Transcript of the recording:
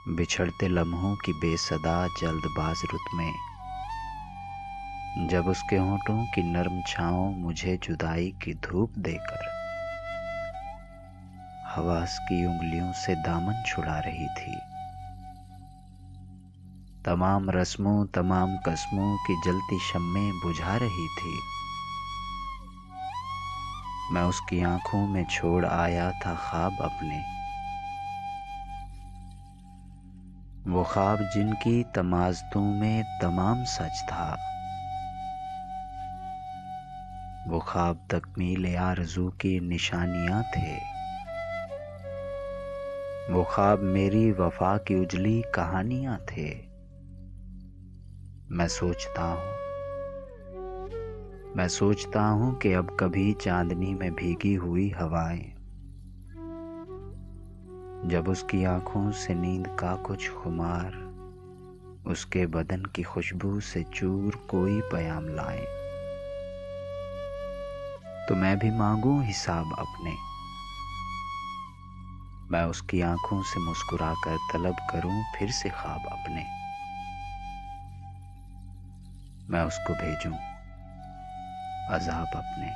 बिछड़ते लम्हों की बेसदा जल्दबाज रुत में, जब उसके होंठों की नर्म छाँव मुझे जुदाई की धूप देकर हवास की उंगलियों से दामन छुड़ा रही थी। तमाम रस्मों तमाम कसमों की जलती शम्में बुझा रही थी। मैं उसकी आंखों में छोड़ आया था ख्वाब अपने, वो ख्वाब जिनकी तमाज़तों में तमाम सच था। वो ख्वाब तकमील आरज़ू की निशानियाँ थे। वो ख्वाब मेरी वफा की उजली कहानियाँ थे। मैं सोचता हूँ कि अब कभी चांदनी में भीगी हुई हवाएं, जब उसकी आंखों से नींद का कुछ खुमार उसके बदन की खुशबू से चूर कोई पयाम लाए, तो मैं भी मांगूं हिसाब अपने। मैं उसकी आंखों से मुस्कुराकर तलब करूं फिर से ख्वाब अपने। मैं उसको भेजूं अज़ाब अपने।